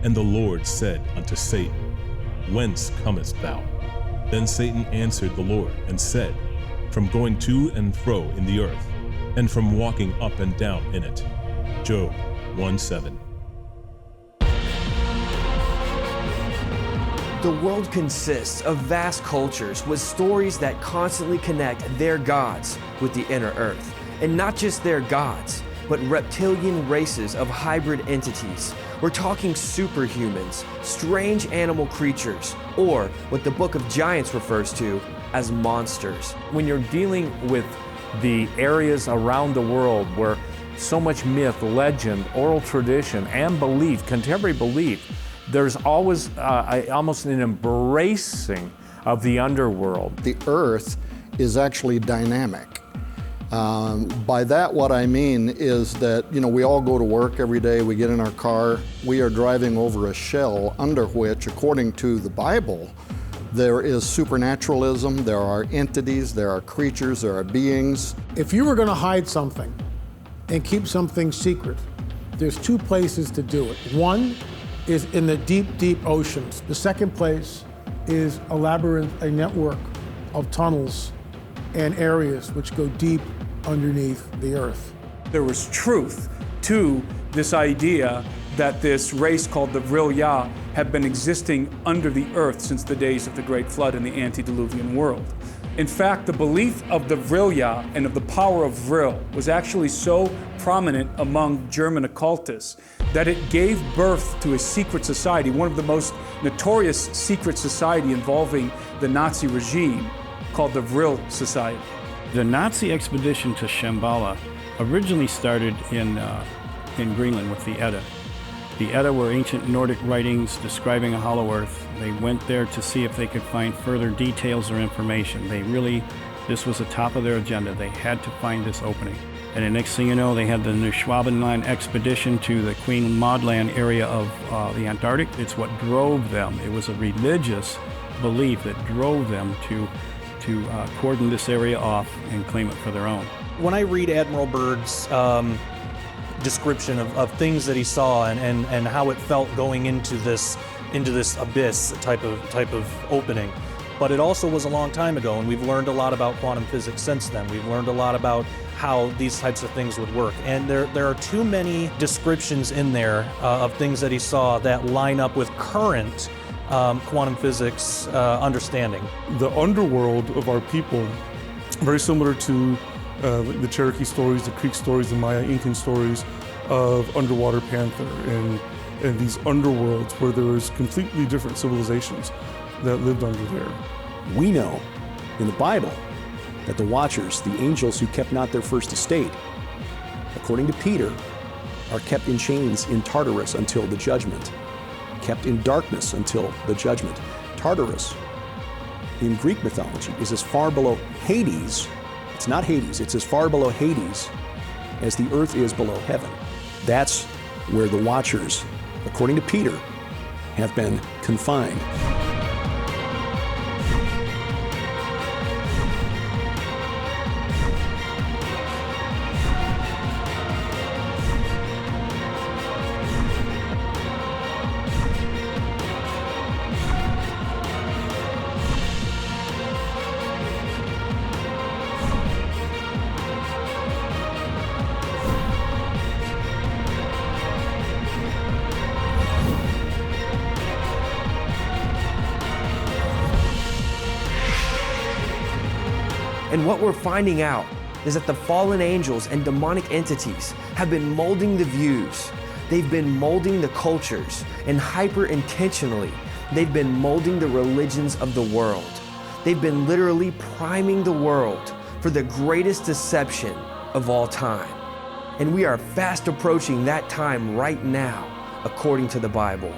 And the Lord said unto Satan, Whence comest thou? Then Satan answered the Lord and said, From going to and fro in the earth, and from walking up and down in it. Job 1:7. The world consists of vast cultures with stories that constantly connect their gods with the inner earth. And not just their gods, but reptilian races of hybrid entities. We're talking superhumans, strange animal creatures, or what the Book of Giants refers to as monsters. When you're dealing with the areas around the world where so much myth, legend, oral tradition, and belief, contemporary belief, there's always almost an embracing of the underworld. The earth is actually dynamic. By that, what I mean is that, we all go to work every day, we get in our car, we are driving over a shell under which, according to the Bible, there is supernaturalism, there are entities, there are creatures, there are beings. If you were going to hide something and keep something secret, there's two places to do it. One is in the deep, deep oceans. The second place is a labyrinth, a network of tunnels and areas which go deep underneath the earth. There was truth to this idea that this race called the Vril-Ya had been existing under the earth since the days of the Great Flood in the antediluvian world. In fact, the belief of the Vril-Ya and of the power of Vril was actually so prominent among German occultists that it gave birth to a secret society, one of the most notorious secret society involving the Nazi regime, called the Vril Society. The Nazi expedition to Shambhala originally started in Greenland with the Edda. The Edda were ancient Nordic writings describing a hollow earth. They went there to see if they could find further details or information. This was the top of their agenda. They had to find this opening. And the next thing you know, they had the Neuschwabenland expedition to the Queen Maud Land area of the Antarctic. It's what drove them. It was a religious belief that drove them to cordon this area off and claim it for their own. When I read Admiral Byrd's description of things that he saw and how it felt going into this abyss type of opening, but it also was a long time ago, and we've learned a lot about quantum physics since then. We've learned a lot about how these types of things would work, and there are too many descriptions in there of things that he saw that line up with current quantum physics understanding. The underworld of our people, very similar to the Cherokee stories, the Creek stories, the Maya Incan stories of underwater panther and these underworlds where there was completely different civilizations that lived under there. We know in the Bible that the Watchers, the angels who kept not their first estate, according to Peter, are kept in chains in Tartarus until the judgment, kept in darkness until the judgment. Tartarus, in Greek mythology, is as far below Hades. It's not Hades, it's as far below Hades as the earth is below heaven. That's where the Watchers, according to Peter, have been confined. And what we're finding out is that the fallen angels and demonic entities have been molding the views. They've been molding the cultures, and hyper-intentionally, they've been molding the religions of the world. They've been literally priming the world for the greatest deception of all time. And we are fast approaching that time right now, according to the Bible.